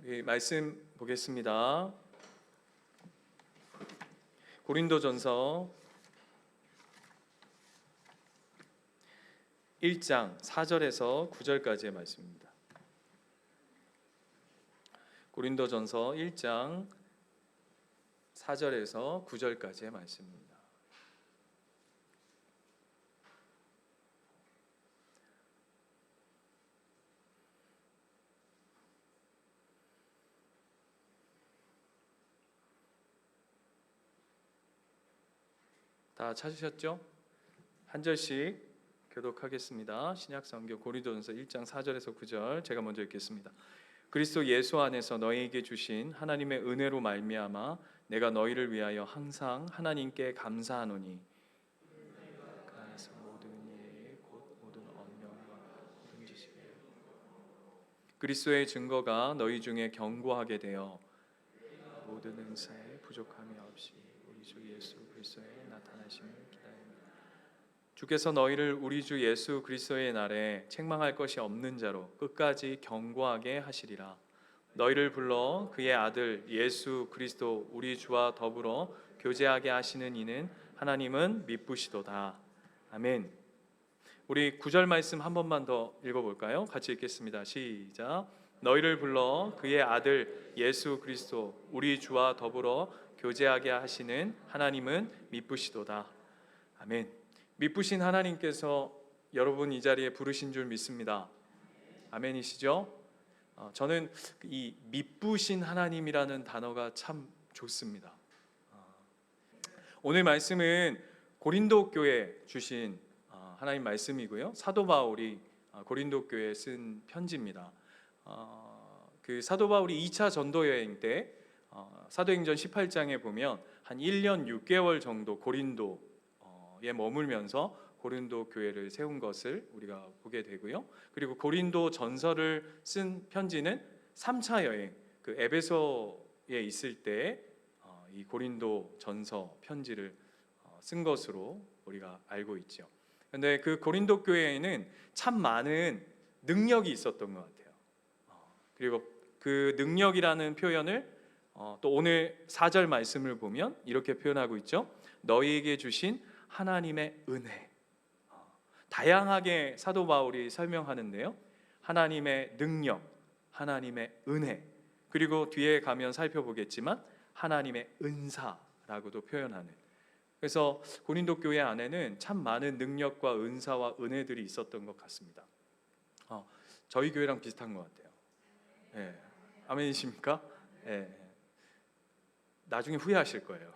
우리 말씀 보겠습니다. 고린도전서 1장 4절에서 9절까지의 말씀입니다. 고린도전서 1장 4절에서 9절까지의 말씀입니다. 다 찾으셨죠? 한 절씩 교독하겠습니다. 신약성경 고린도전서 1장 4절에서 9절 제가 먼저 읽겠습니다. 그리스도 예수 안에서 너희에게 주신 하나님의 은혜로 말미암아 내가 너희를 위하여 항상 하나님께 감사하노니 그 안에서 모든 예 곧 모든 언명과 모든 지식에 그리스도의 증거가 너희 중에 견고하게 되어 모든 은사에 부족함이 없이 우리 주 예수 그리스도의 나타나심을 기다립니다. 주께서 너희를 우리 주 예수 그리스도의 날에 책망할 것이 없는 자로 끝까지 견고하게 하시리라. 너희를 불러 그의 아들 예수 그리스도 우리 주와 더불어 교제하게 하시는 이는 하나님은 미쁘시도다. 아멘. 우리 9절 말씀 한 번만 더 읽어볼까요? 같이 읽겠습니다. 시작. 너희를 불러 그의 아들 예수 그리스도 우리 주와 더불어 교제하게 하시는 하나님은 미쁘시도다. 아멘. 미쁘신 하나님께서 여러분 이 자리에 부르신 줄 믿습니다. 아멘이시죠? 저는 이 미쁘신 하나님이라는 단어가 참 좋습니다. 오늘 말씀은 고린도 교회에 주신 하나님 말씀이고요. 사도 바울이 고린도 교회에 쓴 편지입니다. 그 사도 바울이 2차 전도 여행 때 사도행전 18장에 보면 한 1년 6개월 정도 고린도에 머물면서 고린도 교회를 세운 것을 우리가 보게 되고요. 그리고 고린도 전서를 쓴 편지는 3차 여행, 그 에베소에 있을 때 이 고린도 전서 편지를 쓴 것으로 우리가 알고 있죠. 그런데 그 고린도 교회에는 참 많은 능력이 있었던 것 같아요. 그리고 그 능력이라는 표현을 또 오늘 4절 말씀을 보면 이렇게 표현하고 있죠. 너희에게 주신 하나님의 은혜. 다양하게 사도 바울이 설명하는데요. 하나님의 능력, 하나님의 은혜, 그리고 뒤에 가면 살펴보겠지만 하나님의 은사라고도 표현하는. 그래서 고린도 교회 안에는 참 많은 능력과 은사와 은혜들이 있었던 것 같습니다. 저희 교회랑 비슷한 것 같아요. 네. 아멘이십니까? 네. 나중에 후회하실 거예요.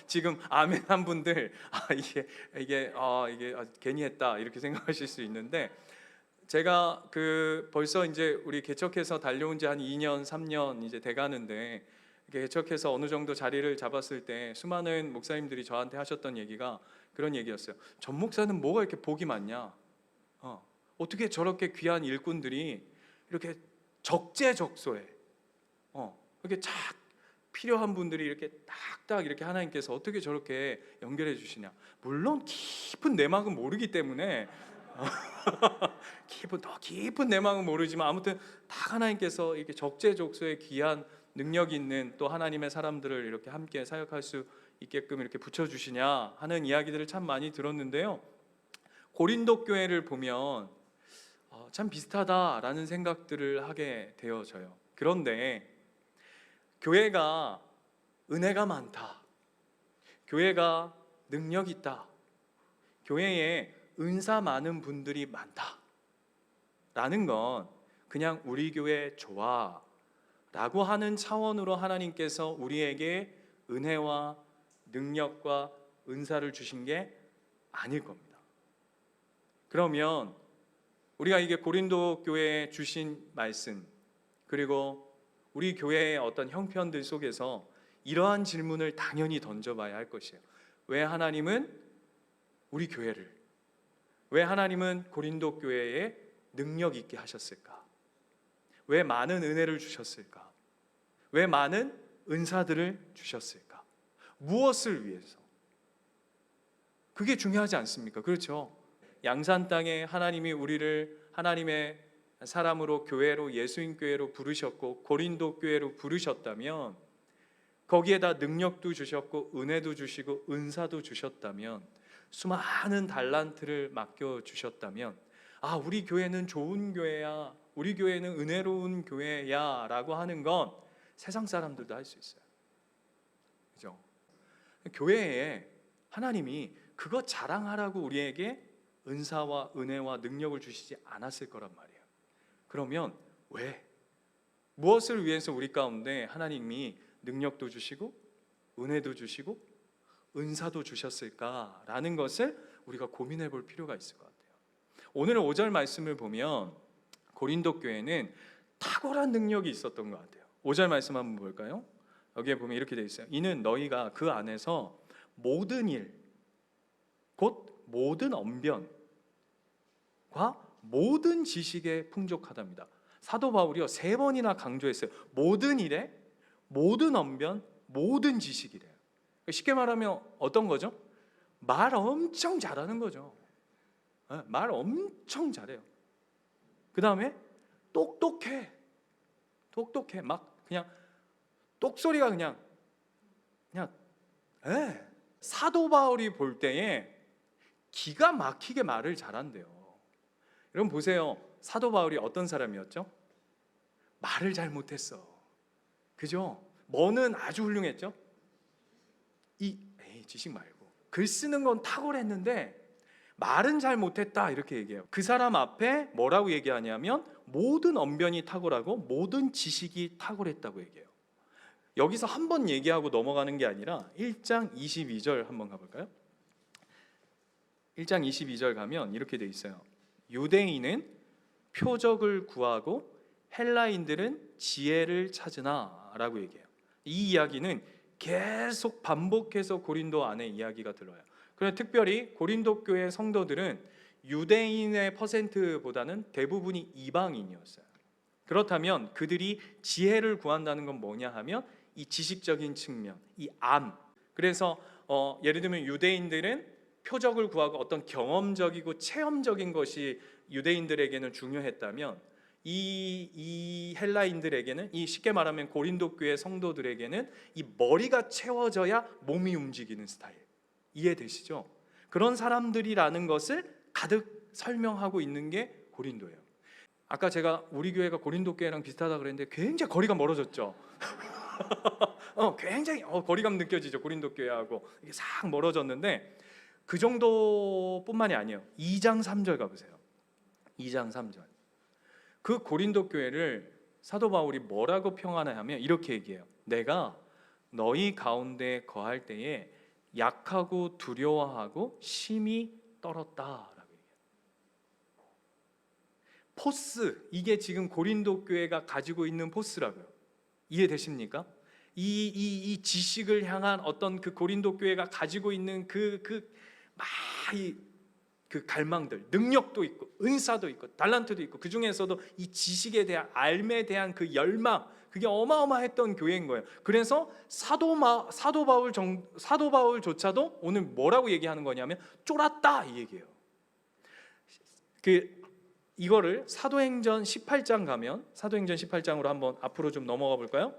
지금 아멘한 분들 이게 괜히 했다 이렇게 생각하실 수 있는데, 제가 벌써 이제 우리 개척해서 달려온 지 한 2년 3년 이제 돼가는데, 개척해서 어느 정도 자리를 잡았을 때 수많은 목사님들이 저한테 하셨던 얘기가 그런 얘기였어요. 전 목사는 뭐가 이렇게 복이 많냐? 어떻게 저렇게 귀한 일꾼들이 이렇게 적재적소에 이렇게 쫙 필요한 분들이 이렇게 딱딱 이렇게 하나님께서 어떻게 저렇게 연결해 주시냐. 물론 깊은 내막은 모르기 때문에 깊은 내막은 모르지만 아무튼 다 하나님께서 이렇게 적재적소에 귀한 능력 있는 또 하나님의 사람들을 이렇게 함께 사역할 수 있게끔 이렇게 붙여주시냐 하는 이야기들을 참 많이 들었는데요. 고린도 교회를 보면 참 비슷하다라는 생각들을 하게 되어져요. 그런데 교회가 은혜가 많다, 교회가 능력 있다, 교회에 은사 많은 분들이 많다 라는 건 그냥 우리 교회 좋아 라고 하는 차원으로 하나님께서 우리에게 은혜와 능력과 은사를 주신 게 아닐 겁니다. 그러면 우리가 이게 고린도 교회에 주신 말씀, 그리고 우리 교회의 어떤 형편들 속에서 이러한 질문을 당연히 던져봐야 할 것이에요. 왜 하나님은 우리 교회를, 왜 하나님은 고린도 교회에 능력 있게 하셨을까? 왜 많은 은혜를 주셨을까? 왜 많은 은사들을 주셨을까? 무엇을 위해서? 그게 중요하지 않습니까? 그렇죠? 양산 땅에 하나님이 우리를 하나님의 사람으로 교회로 예수님 교회로 부르셨고 고린도 교회로 부르셨다면, 거기에다 능력도 주셨고 은혜도 주시고 은사도 주셨다면, 수많은 달란트를 맡겨 주셨다면, 아, 우리 교회는 좋은 교회야, 우리 교회는 은혜로운 교회야 라고 하는 건 세상 사람들도 할 수 있어요. 그죠? 교회에 하나님이 그거 자랑하라고 우리에게 은사와 은혜와 능력을 주시지 않았을 거란 말이에요. 그러면 왜? 무엇을 위해서 우리 가운데 하나님이 능력도 주시고 은혜도 주시고 은사도 주셨을까라는 것을 우리가 고민해 볼 필요가 있을 것 같아요. 오늘 5절 말씀을 보면 고린도 교회는 탁월한 능력이 있었던 것 같아요. 5절 말씀 한번 볼까요? 여기에 보면 이렇게 되어 있어요. 이는 너희가 그 안에서 모든 일, 곧 모든 언변과 모든 지식에 풍족하답니다. 사도 바울이요 3번이나 강조했어요. 모든 일에, 모든 언변, 모든 지식이래요. 쉽게 말하면 어떤 거죠? 말 엄청 잘하는 거죠. 말 엄청 잘해요. 그 다음에 똑똑해. 막 그냥 똑소리가 그냥 사도 바울이 볼 때에 기가 막히게 말을 잘한대요. 여러분 보세요. 사도 바울이 어떤 사람이었죠? 말을 잘 못했어. 그죠? 뭐는 아주 훌륭했죠? 지식 말고 글 쓰는 건 탁월했는데 말은 잘 못했다 이렇게 얘기해요. 그 사람 앞에 뭐라고 얘기하냐면 모든 언변이 탁월하고 모든 지식이 탁월했다고 얘기해요. 여기서 한번 얘기하고 넘어가는 게 아니라 1장 22절 한번 가볼까요? 1장 22절 가면 이렇게 돼 있어요. 유대인은 표적을 구하고 헬라인들은 지혜를 찾으나 라고 얘기해요. 이 이야기는 계속 반복해서 고린도 안에 이야기가 들어요. 그런데 특별히 고린도 교회 성도들은 유대인의 퍼센트보다는 대부분이 이방인이었어요. 그렇다면 그들이 지혜를 구한다는 건 뭐냐 하면 이 지식적인 측면, 이 암. 그래서 예를 들면 유대인들은 표적을 구하고 어떤 경험적이고 체험적인 것이 유대인들에게는 중요했다면 이 헬라인들에게는, 이 쉽게 말하면 고린도 교회 성도들에게는 이 머리가 채워져야 몸이 움직이는 스타일. 이해되시죠? 그런 사람들이라는 것을 가득 설명하고 있는 게 고린도예요. 아까 제가 우리 교회가 고린도 교회랑 비슷하다 그랬는데 굉장히 거리가 멀어졌죠. 굉장히 거리감 느껴지죠. 고린도 교회하고 이게 싹 멀어졌는데 그 정도뿐만이 아니에요. 2장 3절 가보세요. 2장 3절. 그 고린도 교회를 사도 바울이 뭐라고 평하냐면 이렇게 얘기해요. 내가 너희 가운데 거할 때에 약하고 두려워하고 심히 떨었다라고 얘기해요. 포스, 이게 지금 고린도 교회가 가지고 있는 포스라고요. 이해되십니까? 이 지식을 향한 어떤 그 고린도 교회가 가지고 있는 그 갈망들, 능력도 있고 은사도 있고 달란트도 있고, 그 중에서도 이 지식에 대한 알에 대한 그 열망, 그게 어마어마했던 교회인 거예요. 그래서 사도 바울조차도 오늘 뭐라고 얘기하는 거냐면 쫄았다 이 얘기예요. 이거를 사도행전 18장 가면, 사도행전 18장으로 한번 앞으로 좀 넘어가 볼까요?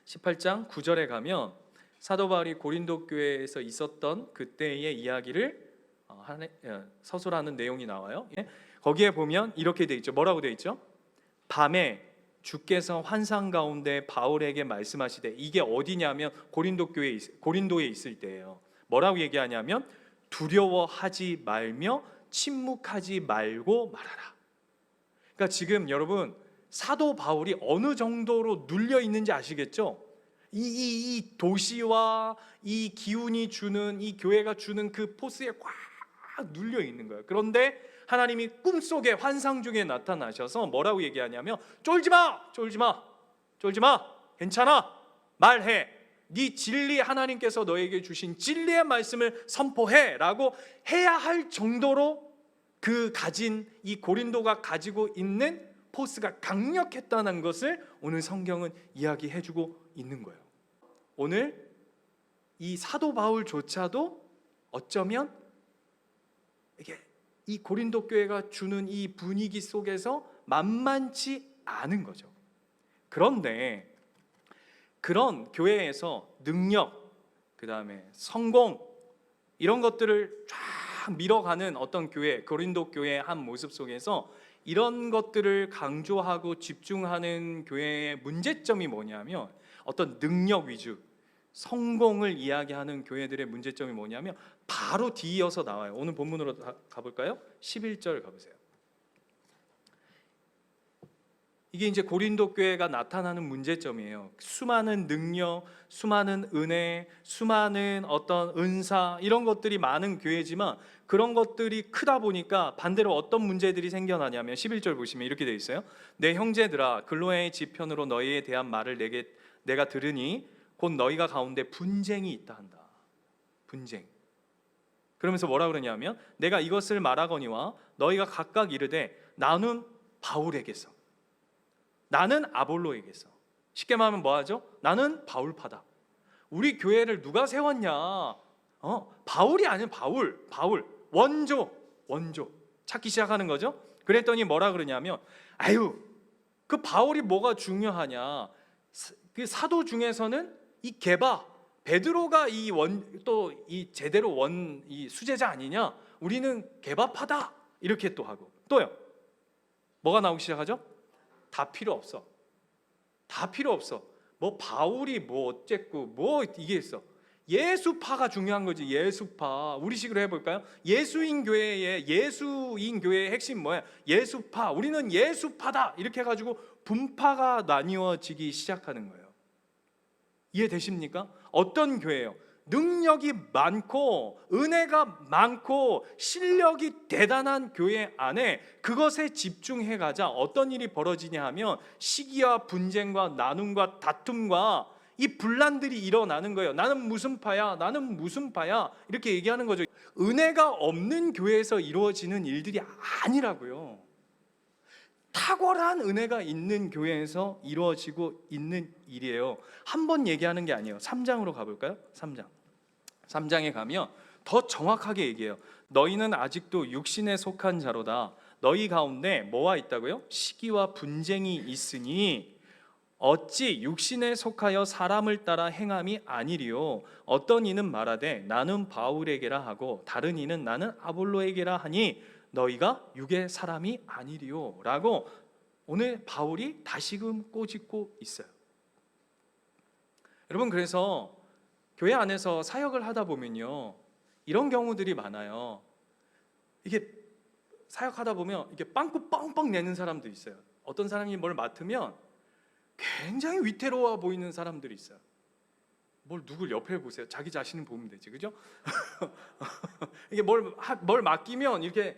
18장 9절에 가면 사도 바울이 고린도 교회에서 있었던 그때의 이야기를 서술하는 내용이 나와요. 거기에 보면 이렇게 돼 있죠. 뭐라고 돼 있죠? 밤에 주께서 환상 가운데 바울에게 말씀하시되, 이게 어디냐면 고린도에 있을 때예요. 뭐라고 얘기하냐면 두려워하지 말며 침묵하지 말고 말하라. 그러니까 지금 여러분 사도 바울이 어느 정도로 눌려 있는지 아시겠죠? 이 도시와 이 기운이 주는, 이 교회가 주는 그 포스에 꽉 눌려 있는 거예요. 그런데 하나님이 꿈속에 환상 중에 나타나셔서 뭐라고 얘기하냐면 쫄지 마, 괜찮아, 말해. 네 진리, 하나님께서 너에게 주신 진리의 말씀을 선포해 라고 해야 할 정도로 이 고린도가 가지고 있는 포스가 강력했다는 것을 오늘 성경은 이야기해주고 있는 거예요. 오늘 이 사도 바울조차도 어쩌면 이게 이 고린도 교회가 주는 이 분위기 속에서 만만치 않은 거죠. 그런데 그런 교회에서 능력, 그 다음에 성공, 이런 것들을 쫙 밀어가는 어떤 교회, 고린도 교회의 한 모습 속에서 이런 것들을 강조하고 집중하는 교회의 문제점이 뭐냐면, 어떤 능력 위주, 성공을 이야기하는 교회들의 문제점이 뭐냐면 바로 뒤이어서 나와요. 오늘 본문으로 가볼까요? 11절 가보세요. 이게 이제 고린도 교회가 나타나는 문제점이에요. 수많은 능력, 수많은 은혜, 수많은 어떤 은사, 이런 것들이 많은 교회지만 그런 것들이 크다 보니까 반대로 어떤 문제들이 생겨나냐면 11절 보시면 이렇게 되어 있어요. 내 형제들아, 글로에의 지편으로 너희에 대한 말을 내가 들으니 곧 너희가 가운데 분쟁이 있다 한다. 분쟁. 그러면서 뭐라 그러냐면, 내가 이것을 말하거니와 너희가 각각 이르되 나는 바울에게서, 나는 아볼로에게서. 쉽게 말하면 뭐하죠? 나는 바울파다. 우리 교회를 누가 세웠냐? 바울이 아닌 바울 원조 찾기 시작하는 거죠. 그랬더니 뭐라 그러냐면, 아유, 그 바울이 뭐가 중요하냐? 그 사도 중에서는 이 게바 베드로가 이 제대로 이 수제자 아니냐? 우리는 게바파다. 이렇게 또 하고, 또요, 뭐가 나오기 시작하죠? 다 필요 없어. 다 필요 없어. 뭐 바울이 뭐 어쨌고 뭐 이게 있어. 예수파가 중요한 거지. 예수파. 우리식으로 해볼까요? 예수인 교회의 핵심 뭐야? 예수파. 우리는 예수파다. 이렇게 해가지고 분파가 나뉘어지기 시작하는 거예요. 이해되십니까? 어떤 교회예요? 능력이 많고 은혜가 많고 실력이 대단한 교회 안에 그것에 집중해가자 어떤 일이 벌어지냐 하면 시기와 분쟁과 나눔과 다툼과 이 분란들이 일어나는 거예요. 나는 무슨 파야? 나는 무슨 파야? 이렇게 얘기하는 거죠. 은혜가 없는 교회에서 이루어지는 일들이 아니라고요. 탁월한 은혜가 있는 교회에서 이루어지고 있는 일이에요. 한 번 얘기하는 게 아니에요. 3장으로 가볼까요? 3장에 가면 더 정확하게 얘기해요. 너희는 아직도 육신에 속한 자로다. 너희 가운데 뭐가 있다고요? 시기와 분쟁이 있으니 어찌 육신에 속하여 사람을 따라 행함이 아니리요. 어떤 이는 말하되 나는 바울에게라 하고 다른 이는 나는 아볼로에게라 하니 너희가 육의 사람이 아니리요 라고 오늘 바울이 다시금 꼬집고 있어요. 여러분, 그래서 교회 안에서 사역을 하다 보면요, 이런 경우들이 많아요. 이게 사역하다 보면 이게 빵꾸 뻥뻥 내는 사람도 있어요. 어떤 사람이 뭘 맡으면 굉장히 위태로워 보이는 사람들이 있어요. 누굴 옆에 보세요. 자기 자신을 보면 되지, 그죠? 이게 뭘 맡기면 이게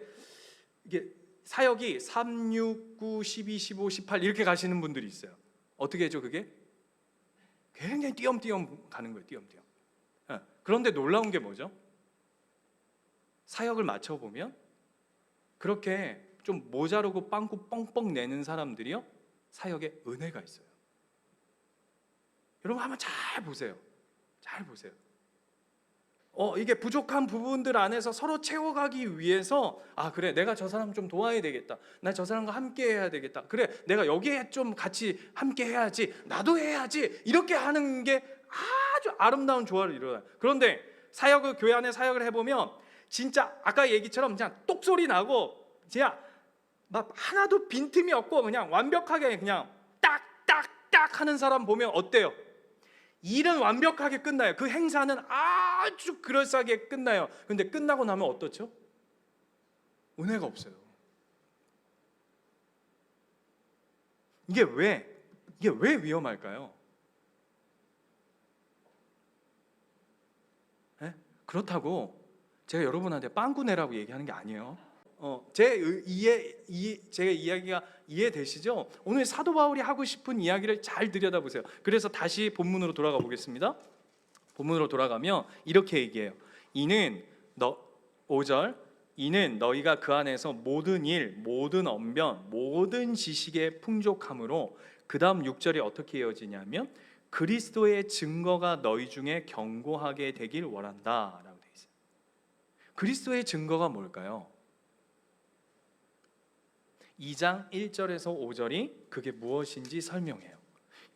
사역이 3, 6, 9, 12, 15, 18 이렇게 가시는 분들이 있어요. 어떻게 해죠, 그게? 굉장히 띄엄띄엄 가는 거예요, 띄엄띄엄. 그런데 놀라운 게 뭐죠? 사역을 맞춰보면 그렇게 좀 모자르고 빵꾸 뻥뻥 내는 사람들이요, 사역에 은혜가 있어요. 여러분 한번 잘 보세요. 잘 보세요. 이게 부족한 부분들 안에서 서로 채워가기 위해서, 그래, 내가 저 사람 좀 도와야 되겠다. 나 저 사람과 함께 해야 되겠다. 그래, 내가 여기에 좀 같이 함께 해야지. 나도 해야지. 이렇게 하는 게 아주 아름다운 조화를 이루어요. 그런데 교회 안에 사역을 해보면 진짜 아까 얘기처럼 그냥 똑소리 나고 진짜 막 하나도 빈틈이 없고 그냥 완벽하게 그냥 딱딱딱 하는 사람 보면 어때요? 일은 완벽하게 끝나요. 그 행사는 아주 그럴싸하게 끝나요. 근데 끝나고 나면 어떻죠? 은혜가 없어요. 이게 왜 위험할까요? 네? 그렇다고 제가 여러분한테 빵꾸 내라고 얘기하는 게 아니에요. 제 이야기가 이해되시죠? 오늘 사도 바울이 하고 싶은 이야기를 잘 들여다보세요. 그래서 다시 본문으로 돌아가 보겠습니다. 본문으로 돌아가면 이렇게 얘기해요. 5절 이는 너희가 그 안에서 모든 일, 모든 언변, 모든 지식의 풍족함으로, 그 다음 6절이 어떻게 이어지냐면 그리스도의 증거가 너희 중에 견고하게 되길 원한다 라고 되어 있어요. 그리스도의 증거가 뭘까요? 2장 1절에서 5절이 그게 무엇인지 설명해요.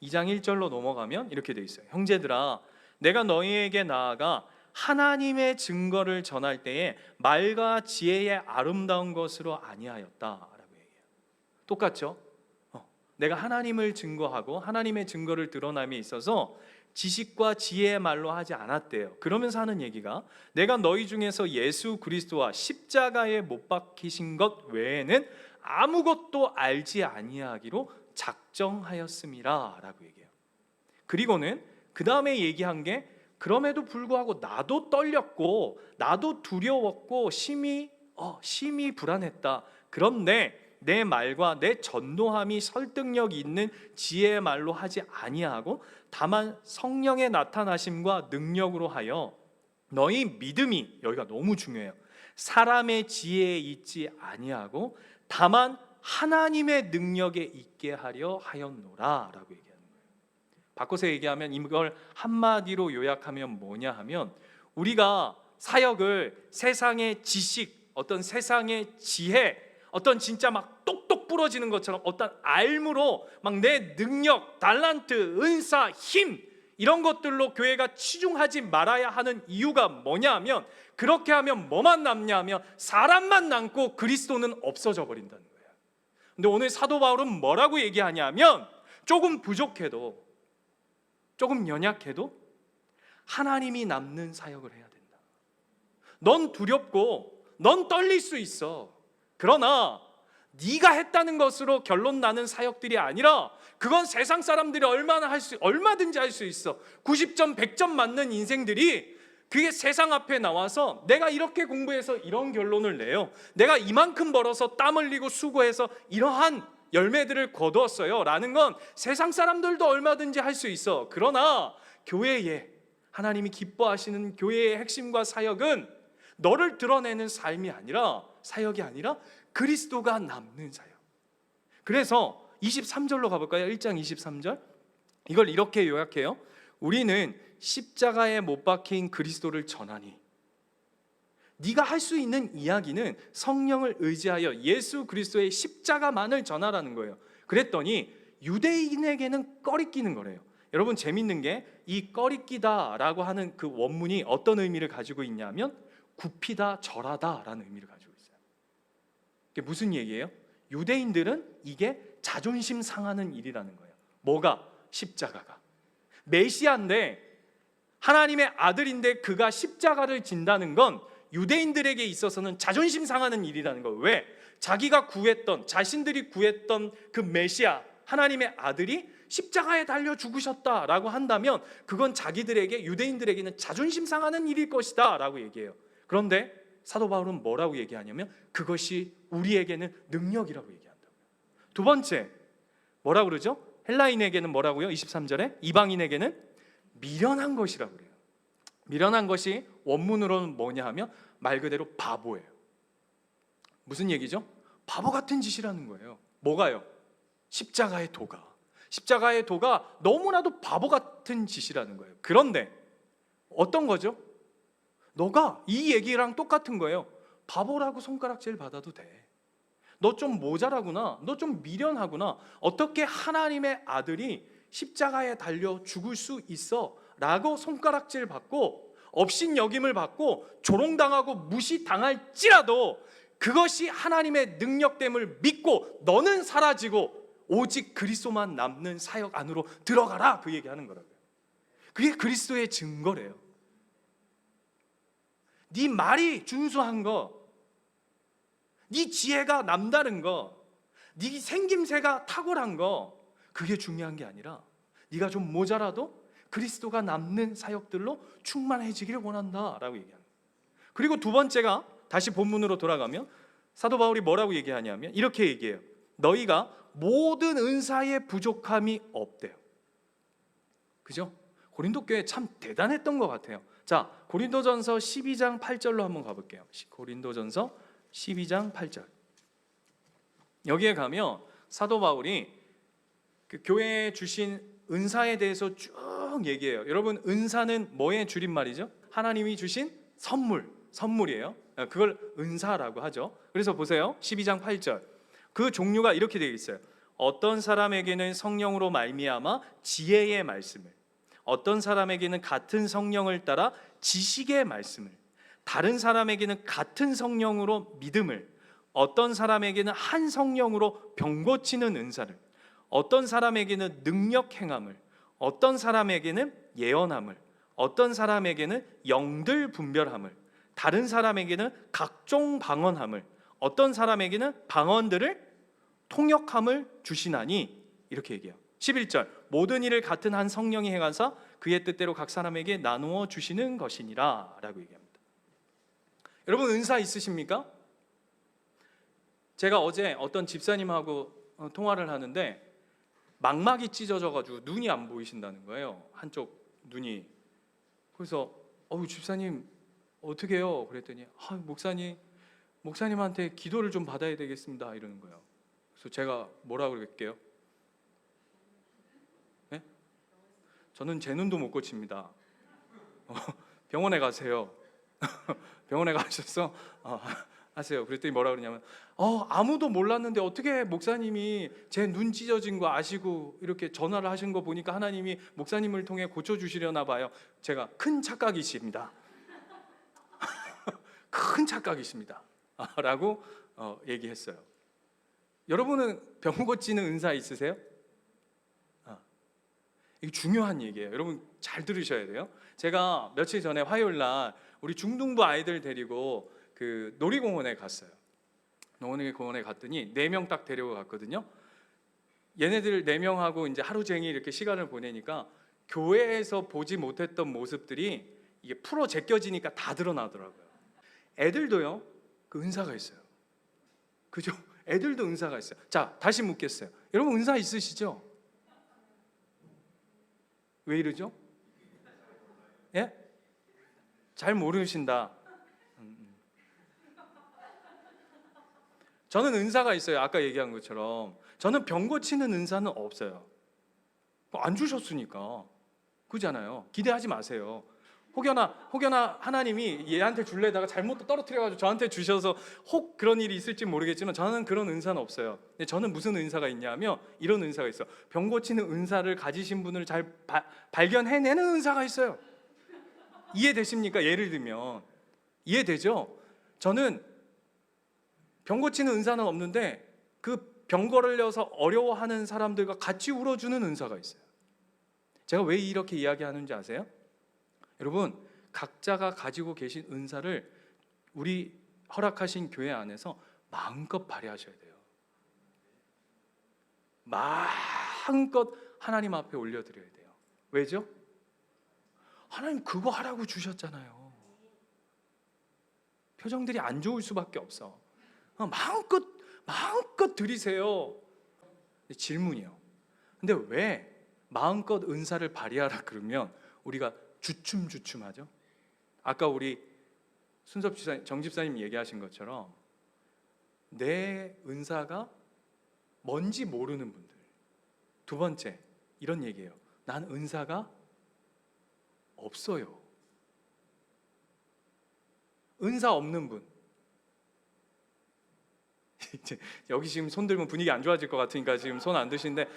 2장 1절로 넘어가면 이렇게 돼 있어요. 형제들아, 내가 너희에게 나아가 하나님의 증거를 전할 때에 말과 지혜의 아름다운 것으로 아니하였다라고 얘기해요. 똑같죠? 내가 하나님을 증거하고 하나님의 증거를 드러남에 있어서 지식과 지혜의 말로 하지 않았대요. 그러면서 하는 얘기가 내가 너희 중에서 예수 그리스도와 십자가에 못 박히신 것 외에는 아무것도 알지 아니하기로 작정하였음이라 라고 얘기해요. 그리고는 그 다음에 얘기한 게 그럼에도 불구하고 나도 떨렸고 나도 두려웠고 심히 불안했다. 그런데 내 말과 내 전도함이 설득력 있는 지혜의 말로 하지 아니하고 다만 성령의 나타나심과 능력으로 하여 너희 믿음이, 여기가 너무 중요해요, 사람의 지혜에 있지 아니하고 다만 하나님의 능력에 있게 하려 하였노라 라고 얘기하는 거예요. 바꿔서 얘기하면 이걸 한마디로 요약하면 뭐냐 하면 우리가 사역을 세상의 지식, 어떤 세상의 지혜, 어떤 진짜 막 똑똑 부러지는 것처럼 어떤 알무로 막 내 능력, 달란트, 은사, 힘 이런 것들로 교회가 치중하지 말아야 하는 이유가 뭐냐 하면 그렇게 하면 뭐만 남냐 하면 사람만 남고 그리스도는 없어져 버린다는 거예요. 근데 오늘 사도 바울은 뭐라고 얘기하냐면 조금 부족해도, 조금 연약해도 하나님이 남는 사역을 해야 된다. 넌 두렵고 넌 떨릴 수 있어. 그러나 네가 했다는 것으로 결론 나는 사역들이 아니라 그건 세상 사람들이 얼마든지 할 수 있어. 90점 100점 맞는 인생들이 그게 세상 앞에 나와서 내가 이렇게 공부해서 이런 결론을 내요, 내가 이만큼 벌어서 땀 흘리고 수고해서 이러한 열매들을 거두었어요 라는 건 세상 사람들도 얼마든지 할 수 있어. 그러나 교회에, 하나님이 기뻐하시는 교회의 핵심과 사역은 너를 드러내는 삶이 아니라, 사역이 아니라 그리스도가 남는 사역. 그래서 23절로 가볼까요? 1장 23절 이걸 이렇게 요약해요. 우리는 십자가에 못 박힌 그리스도를 전하니. 네가 할 수 있는 이야기는 성령을 의지하여 예수 그리스도의 십자가만을 전하라는 거예요. 그랬더니 유대인에게는 꺼리끼는 거래요. 여러분 재밌는 게 이 꺼리끼다라고 하는 그 원문이 어떤 의미를 가지고 있냐면 굽히다, 절하다라는 의미를 가지고 있어요. 이게 무슨 얘기예요? 유대인들은 이게 자존심 상하는 일이라는 거예요. 뭐가? 십자가가. 메시아인데, 하나님의 아들인데 그가 십자가를 진다는 건 유대인들에게 있어서는 자존심 상하는 일이라는 거예요. 왜? 자기가 구했던, 자신들이 구했던 그 메시아, 하나님의 아들이 십자가에 달려 죽으셨다라고 한다면 그건 자기들에게, 유대인들에게는 자존심 상하는 일일 것이다 라고 얘기해요. 그런데 사도 바울은 뭐라고 얘기하냐면 그것이 우리에게는 능력이라고 얘기한다고요. 두 번째 뭐라고 그러죠? 헬라인에게는 뭐라고요? 23절에 이방인에게는 미련한 것이라고 그래요. 미련한 것이 원문으로는 뭐냐 하면 말 그대로 바보예요. 무슨 얘기죠? 바보 같은 짓이라는 거예요. 뭐가요? 십자가의 도가. 십자가의 도가 너무나도 바보 같은 짓이라는 거예요. 그런데 어떤 거죠? 너가 이 얘기랑 똑같은 거예요. 바보라고 손가락질 받아도 돼. 너 좀 모자라구나. 너 좀 미련하구나. 어떻게 하나님의 아들이 십자가에 달려 죽을 수 있어? 라고 손가락질 받고 업신여김을 받고 조롱당하고 무시당할지라도 그것이 하나님의 능력됨을 믿고 너는 사라지고 오직 그리스도만 남는 사역 안으로 들어가라, 그 얘기하는 거라고요. 그게 그리스도의 증거래요. 네 말이 준수한 거, 네 지혜가 남다른 거, 네 생김새가 탁월한 거, 그게 중요한 게 아니라 네가 좀 모자라도 그리스도가 남는 사역들로 충만해지기를 원한다라고 얘기합니다. 그리고 두 번째가, 다시 본문으로 돌아가면 사도 바울이 뭐라고 얘기하냐면 이렇게 얘기해요. 너희가 모든 은사에 부족함이 없대요. 그죠? 고린도 교회 참 대단했던 것 같아요. 자, 고린도전서 12장 8절로 한번 가볼게요. 고린도전서 12장 8절. 여기에 가면 사도 바울이 그 교회에 주신 은사에 대해서 쭉 얘기해요. 여러분, 은사는 뭐의 줄임말이죠? 하나님이 주신 선물이에요. 그걸 은사라고 하죠. 그래서 보세요. 12장 8절. 그 종류가 이렇게 되어 있어요. 어떤 사람에게는 성령으로 말미암아 지혜의 말씀을, 어떤 사람에게는 같은 성령을 따라 지식의 말씀을, 다른 사람에게는 같은 성령으로 믿음을, 어떤 사람에게는 한 성령으로 병 고치는 은사를, 어떤 사람에게는 능력 행함을, 어떤 사람에게는 예언함을, 어떤 사람에게는 영들 분별함을, 다른 사람에게는 각종 방언함을, 어떤 사람에게는 방언들을 통역함을 주시나니, 이렇게 얘기해요. 11절, 모든 일을 같은 한 성령이 행하사 그의 뜻대로 각 사람에게 나누어 주시는 것이니라 라고 얘기합니다. 여러분, 은사 있으십니까? 제가 어제 어떤 집사님하고 통화를 하는데 망막이 찢어져가지고 눈이 안 보이신다는 거예요. 한쪽 눈이. 그래서 집사님 어떻게 해요? 그랬더니 목사님한테 기도를 좀 받아야 되겠습니다 이러는 거예요. 그래서 제가 뭐라 그럴게요? 네? 저는 제 눈도 못 고칩니다. 병원에 가세요. 병원에 가셔서 하세요. 그랬더니 뭐라 그러냐면 아무도 몰랐는데 어떻게 목사님이 제 눈 찢어진 거 아시고 이렇게 전화를 하신 거 보니까 하나님이 목사님을 통해 고쳐주시려나 봐요. 제가 큰 착각이십니다. 큰 착각이십니다 라고 얘기했어요. 여러분은 병 고치는 은사 있으세요? 이게 중요한 얘기예요. 여러분 잘 들으셔야 돼요. 제가 며칠 전에 화요일 날 우리 중등부 아이들 데리고 그 놀이공원에 갔어요. 놀이공원에 갔더니 4명 딱 데리고 갔거든요. 얘네들 4명하고 이제 하루 종일 이렇게 시간을 보내니까 교회에서 보지 못했던 모습들이 이게 풀어 제껴지니까 다 드러나더라고요. 애들도요, 그 은사가 있어요. 그죠? 애들도 은사가 있어요. 자, 다시 묻겠어요. 여러분 은사 있으시죠? 왜 이러죠? 예? 잘 모르신다. 저는 은사가 있어요. 아까 얘기한 것처럼 저는 병 고치는 은사는 없어요. 안 주셨으니까. 그잖아요. 기대하지 마세요. 혹여나 하나님이 얘한테 줄래다가 잘못 떨어뜨려가지고 저한테 주셔서 혹 그런 일이 있을지 모르겠지만 저는 그런 은사는 없어요. 근데 저는 무슨 은사가 있냐면 이런 은사가 있어. 병 고치는 은사를 가지신 분을 잘 발견해내는 은사가 있어요. 이해되십니까? 예를 들면 이해되죠? 저는 병 고치는 은사는 없는데 그 병 걸려서 어려워하는 사람들과 같이 울어주는 은사가 있어요. 제가 왜 이렇게 이야기하는지 아세요? 여러분, 각자가 가지고 계신 은사를 우리 허락하신 교회 안에서 마음껏 발휘하셔야 돼요. 마음껏 하나님 앞에 올려드려야 돼요. 왜죠? 하나님 그거 하라고 주셨잖아요. 표정들이 안 좋을 수밖에 없어. 마음껏 드리세요. 질문이요. 근데 왜 마음껏 은사를 발휘하라 그러면 우리가 주춤주춤하죠? 아까 우리 순섭 집사님, 정 집사님 얘기하신 것처럼 내 은사가 뭔지 모르는 분들. 두 번째, 이런 얘기예요. 난 은사가 없어요. 은사 없는 분. 여기 지금 손 들면 분위기 안 좋아질 것 같으니까 지금 손 안 드시는데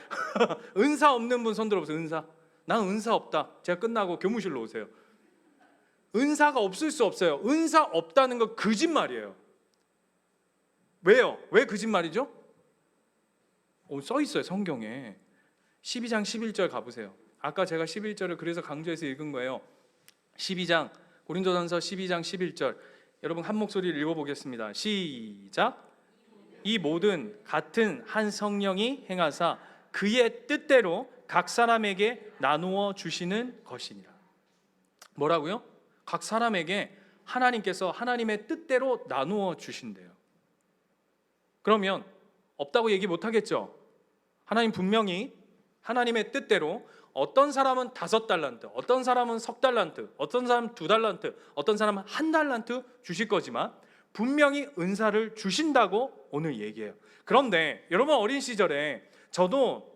은사 없는 분 손 들어보세요. 은사. 난 은사 없다. 제가 끝나고 교무실로 오세요. 은사가 없을 수 없어요. 은사 없다는 건 거짓말이에요. 왜요? 왜 거짓말이죠? 써 있어요, 성경에. 12장 11절 가보세요. 아까 제가 11절을 그래서 강조해서 읽은 거예요. 12장 고린도전서 12장 11절. 여러분 한 목소리를 읽어보겠습니다. 시작. 이 모든 같은 한 성령이 행하사 그의 뜻대로 각 사람에게 나누어 주시는 것이니라. 뭐라고요? 각 사람에게 하나님께서 하나님의 뜻대로 나누어 주신대요. 그러면 없다고 얘기 못 하겠죠? 하나님 분명히 하나님의 뜻대로 어떤 사람은 5달란트, 어떤 사람은 3달란트, 어떤 사람은 2달란트, 어떤 사람은 1달란트 주실 거지만 분명히 은사를 주신다고 오늘 얘기해요. 그런데 여러분 어린 시절에 저도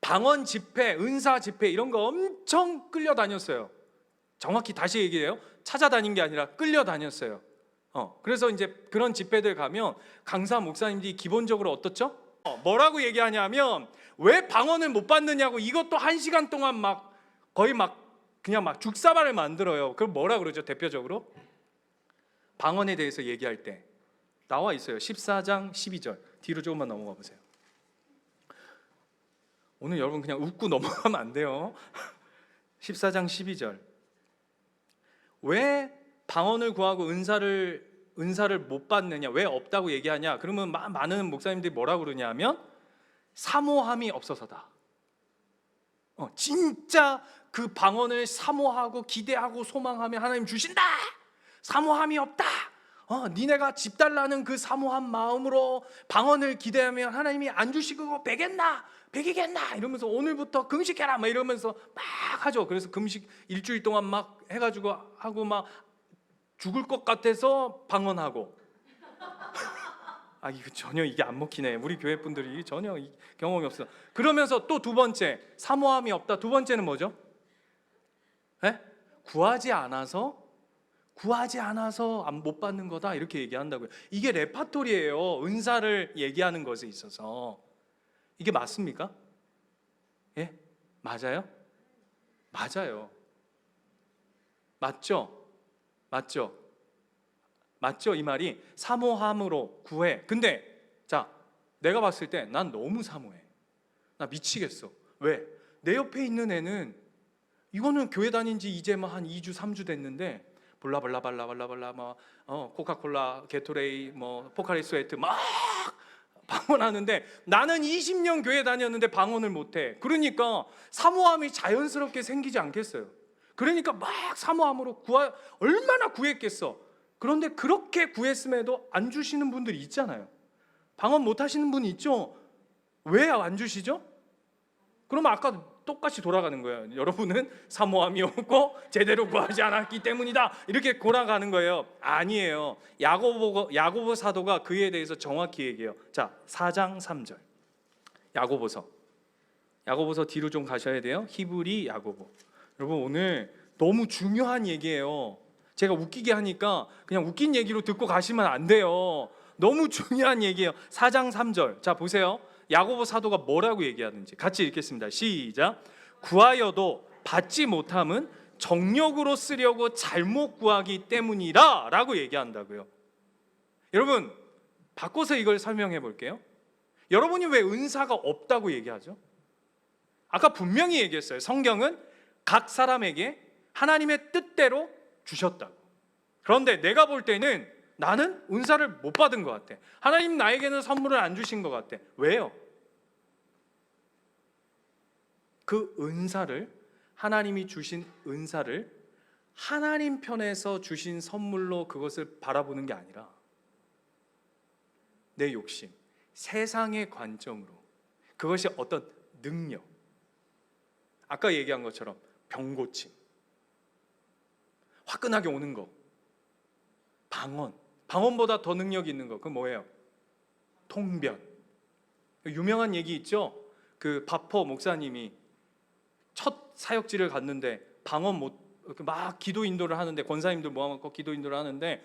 방언 집회, 은사 집회 이런 거 엄청 끌려다녔어요. 정확히 다시 얘기해요. 찾아다닌 게 아니라 끌려다녔어요. 그래서 이제 그런 집회들 가면 강사 목사님들이 기본적으로 어떻죠? 뭐라고 얘기하냐면 왜 방언을 못 받느냐고, 이것도 1시간 동안 막 거의 막 그냥 막 죽사발을 만들어요. 그럼 뭐라 그러죠? 대표적으로 방언에 대해서 얘기할 때 나와 있어요. 14장 12절 뒤로 조금만 넘어가 보세요. 오늘 여러분 그냥 웃고 넘어가면 안 돼요. 14장 12절. 왜 방언을 구하고 은사를 못 받느냐, 왜 없다고 얘기하냐? 그러면 많은 목사님들이 뭐라 그러냐면 사모함이 없어서다. 진짜 그 방언을 사모하고 기대하고 소망하며 하나님 주신다. 사모함이 없다. 니네가 집 달라는 그 사모한 마음으로 방언을 기대하면 하나님이 안 주시고 베기겠나 이러면서 오늘부터 금식해라 막 이러면서 막 하죠. 그래서 금식 일주일 동안 막 해가지고 하고 막 죽을 것 같아서 방언하고. 이거 전혀 이게 안 먹히네. 우리 교회 분들이 전혀 경험이 없어. 그러면서 또 두 번째, 사모함이 없다. 두 번째는 뭐죠? 구하지 않아서 못 받는 거다 이렇게 얘기한다고요. 이게 레파토리예요. 은사를 얘기하는 것에 있어서. 이게 맞습니까? 예? 맞아요? 맞아요. 맞죠? 이 말이 사모함으로 구해. 근데 자, 내가 봤을 때 난 너무 사모해. 나 미치겠어. 왜? 내 옆에 있는 애는 이거는 교회 다닌 지 이제 한 2주 3주 됐는데 블라블라블라블라블라 코카콜라, 게토레이, 포카리 스웨트 막 방언하는데 나는 20년 교회 다녔는데 방언을 못해. 그러니까 사모함이 자연스럽게 생기지 않겠어요? 그러니까 막 사모함으로 얼마나 구했겠어. 그런데 그렇게 구했음에도 안 주시는 분들이 있잖아요. 방언 못 하시는 분이 있죠. 왜 안 주시죠? 그러면 아까 똑같이 돌아가는 거예요. 여러분은 사모함이 없고 제대로 구하지 않았기 때문이다. 이렇게 돌아가는 거예요. 아니에요. 야고보 사도가 그에 대해서 정확히 얘기해요. 자, 4장 3절. 야고보서 뒤로 좀 가셔야 돼요. 히브리 야고보. 여러분 오늘 너무 중요한 얘기예요. 제가 웃기게 하니까 그냥 웃긴 얘기로 듣고 가시면 안 돼요. 너무 중요한 얘기예요. 4장 3절. 자, 보세요. 야고보 사도가 뭐라고 얘기하는지 같이 읽겠습니다. 시작. 구하여도 받지 못함은 정욕으로 쓰려고 잘못 구하기 때문이라 라고 얘기한다고요. 여러분 바꿔서 이걸 설명해 볼게요. 여러분이 왜 은사가 없다고 얘기하죠? 아까 분명히 얘기했어요. 성경은 각 사람에게 하나님의 뜻대로 주셨다고. 그런데 내가 볼 때는 나는 은사를 못 받은 것 같아. 하나님 나에게는 선물을 안 주신 것 같아. 왜요? 그 은사를, 하나님이 주신 은사를 하나님 편에서 주신 선물로 그것을 바라보는 게 아니라 내 욕심, 세상의 관점으로, 그것이 어떤 능력, 아까 얘기한 것처럼 병고침, 화끈하게 오는 거, 방언보다 더 능력이 있는 거, 그건 뭐예요? 통변. 유명한 얘기 있죠? 그 바포 목사님이 첫 사역지를 갔는데 막 기도 인도를 하는데, 권사님들 모아놓고 기도 인도를 하는데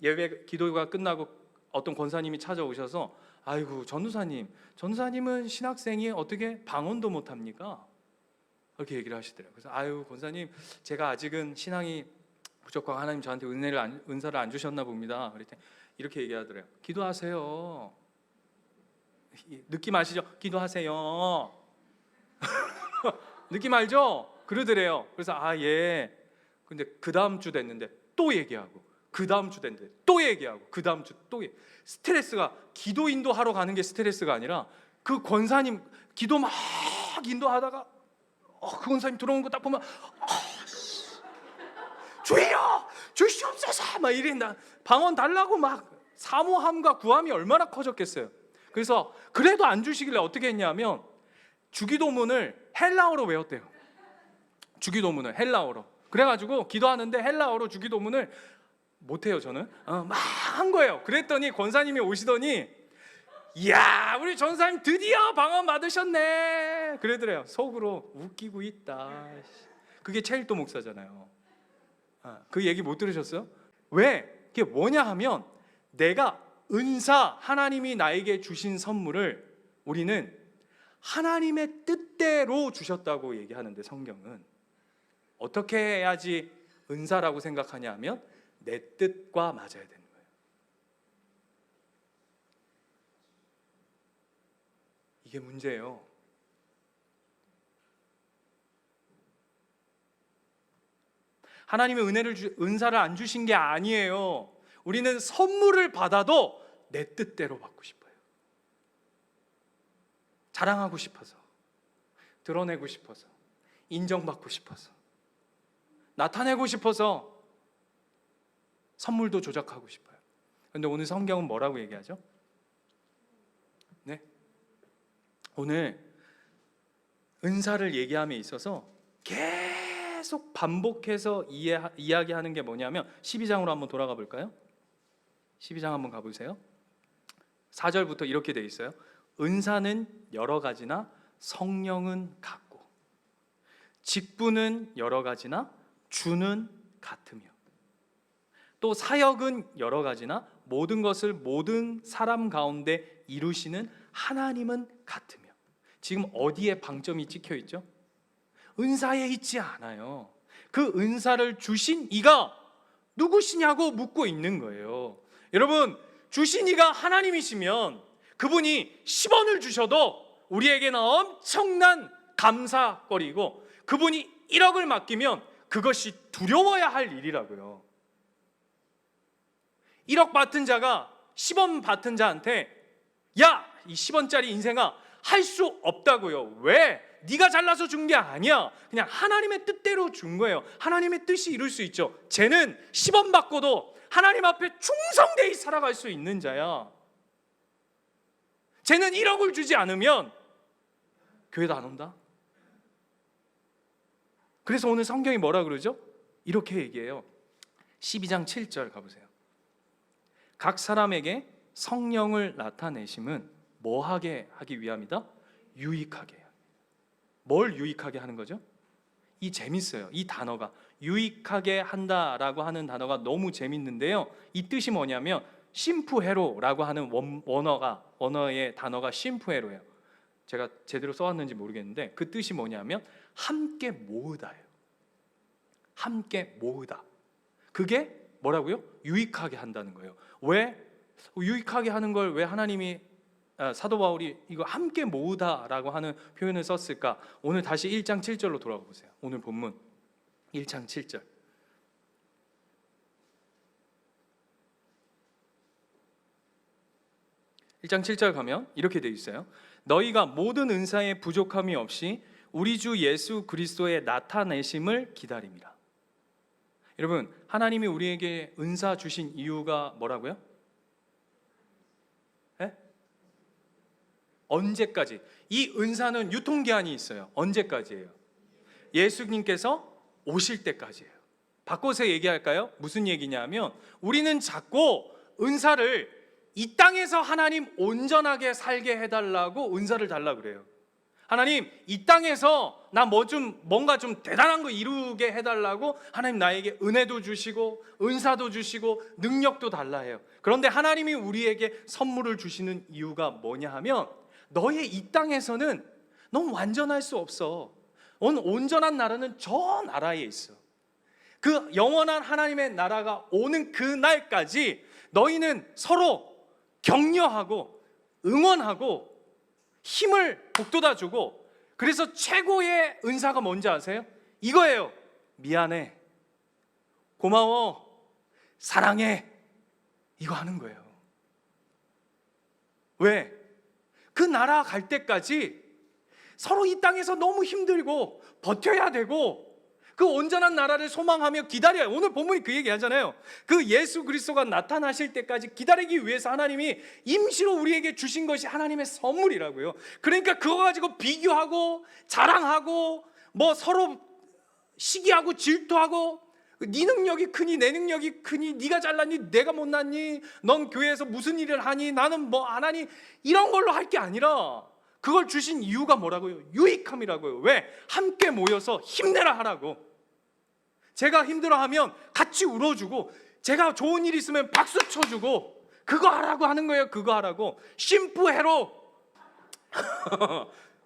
예배 기도가 끝나고 어떤 권사님이 찾아오셔서 아이고 전도사님은 신학생이 어떻게 방언도 못합니까? 그렇게 얘기를 하시더래요. 그래서 아유 권사님, 제가 아직은 신앙이 무조건 하나님 저한테 은사를 안 주셨나 봅니다. 그랬더니 이렇게 얘기하더래요. 기도하세요. 느낌 아시죠? 기도하세요. 느낌 알죠? 그러더래요. 그래서 예. 근데 그 다음 주 됐는데 또 얘기하고, 그 다음 주 됐는데 또 얘기하고, 그 다음 주 또 스트레스가, 기도 인도하러 가는 게 스트레스가 아니라 그 권사님 기도 막 인도하다가 그 권사님 들어오는 거 딱 보면 주여 주시옵소서 막 이랬나, 방언 달라고 막 사모함과 구함이 얼마나 커졌겠어요. 그래서 그래도 안 주시길래 어떻게 했냐면 주기도문을 헬라어로 외웠대요. 주기도문을 헬라어로. 그래가지고 기도하는데 헬라어로 주기도문을 못해요. 저는 막 한 거예요. 그랬더니 권사님이 오시더니 이야 우리 전사님 드디어 방언 받으셨네 그러더래요. 속으로 웃기고 있다. 그게 체일도 목사잖아요. 그 얘기 못 들으셨어요? 왜? 그게 뭐냐 하면 내가 은사, 하나님이 나에게 주신 선물을 우리는 하나님의 뜻대로 주셨다고 얘기하는데, 성경은 어떻게 해야지 은사라고 생각하냐 하면 내 뜻과 맞아야 되는 거예요. 이게 문제예요. 하나님의 은사를 안 주신 게 아니에요. 우리는 선물을 받아도 내 뜻대로 받고 싶어요. 자랑하고 싶어서, 드러내고 싶어서, 인정받고 싶어서, 나타내고 싶어서 선물도 조작하고 싶어요. 그런데 오늘 성경은 뭐라고 얘기하죠? 네? 오늘 은사를 얘기함에 있어서 계속 반복해서 이야기하는 게 뭐냐면 12장으로 한번 돌아가 볼까요? 12장 한번 가보세요. 4절부터 이렇게 되어 있어요. 은사는 여러 가지나 성령은 같고, 직분은 여러 가지나 주는 같으며, 또 사역은 여러 가지나 모든 것을 모든 사람 가운데 이루시는 하나님은 같으며. 지금 어디에 방점이 찍혀 있죠? 은사에 있지 않아요. 그 은사를 주신 이가 누구시냐고 묻고 있는 거예요. 여러분, 주신 이가 하나님이시면 그분이 10원을 주셔도 우리에게는 엄청난 감사거리고, 그분이 1억을 맡기면 그것이 두려워야 할 일이라고요. 1억 받은 자가 10원 받은 자한테 야, 이 10원짜리 인생아, 할 수 없다고요. 왜? 네가 잘나서 준 게 아니야. 그냥 하나님의 뜻대로 준 거예요. 하나님의 뜻이 이룰 수 있죠. 쟤는 10원 받고도 하나님 앞에 충성되이 살아갈 수 있는 자야. 쟤는 1억을 주지 않으면 교회도 안 온다. 그래서 오늘 성경이 뭐라 그러죠? 이렇게 얘기해요. 12장 7절 가보세요. 각 사람에게 성령을 나타내심은 뭐하게 하기 위함이다? 유익하게. 뭘 유익하게 하는 거죠? 이 재밌어요. 이 단어가 유익하게 한다라고 하는 단어가 너무 재밌는데요. 이 뜻이 뭐냐면 심프헤로라고 하는 원어의 단어가 심프헤로예요. 제가 제대로 써왔는지 모르겠는데 그 뜻이 뭐냐면 함께 모으다예요. 함께 모으다. 그게 뭐라고요? 유익하게 한다는 거예요. 왜? 유익하게 하는 걸 왜 하나님이 사도 바울이 이거 함께 모으다라고 하는 표현을 썼을까? 오늘 다시 1장 7절로 돌아가 보세요. 오늘 본문 1장 7절. (1장 7절) 가면 이렇게 되어 있어요. 너희가 모든 은사에 부족함이 없이 우리 주 예수 그리스도의 나타내심을 기다립니다. 여러분, 하나님이 우리에게 은사 주신 이유가 뭐라고요? 네? 언제까지? 이 은사는 유통기한이 있어요. 언제까지예요? 예수님께서 오실 때까지예요. 바꿔서 얘기할까요? 무슨 얘기냐면 우리는 자꾸 은사를 이 땅에서 하나님 온전하게 살게 해달라고 은사를 달라 그래요. 하나님, 이 땅에서 나 뭔가 좀 대단한 거 이루게 해달라고 하나님 나에게 은혜도 주시고 은사도 주시고 능력도 달라 해요. 그런데 하나님이 우리에게 선물을 주시는 이유가 뭐냐 하면 너의 이 땅에서는 넌 완전할 수 없어. 넌 온전한 나라는 저 나라에 있어. 그 영원한 하나님의 나라가 오는 그 날까지 너희는 서로 격려하고 응원하고 힘을 북돋아주고, 그래서 최고의 은사가 뭔지 아세요? 이거예요. 미안해, 고마워, 사랑해, 이거 하는 거예요. 왜? 그 나라 갈 때까지 서로 이 땅에서 너무 힘들고 버텨야 되고 그 온전한 나라를 소망하며 기다려요. 오늘 본문이 그 얘기 하잖아요. 그 예수 그리스도가 나타나실 때까지 기다리기 위해서 하나님이 임시로 우리에게 주신 것이 하나님의 선물이라고요. 그러니까 그거 가지고 비교하고 자랑하고 뭐 서로 시기하고 질투하고 네 능력이 크니 내 능력이 크니 네가 잘났니 내가 못났니 넌 교회에서 무슨 일을 하니 나는 뭐 안 하니 이런 걸로 할 게 아니라 그걸 주신 이유가 뭐라고요? 유익함이라고요. 왜? 함께 모여서 힘내라 하라고. 제가 힘들어하면 같이 울어주고 제가 좋은 일 있으면 박수 쳐주고 그거 하라고 하는 거예요. 그거 하라고. 심부해로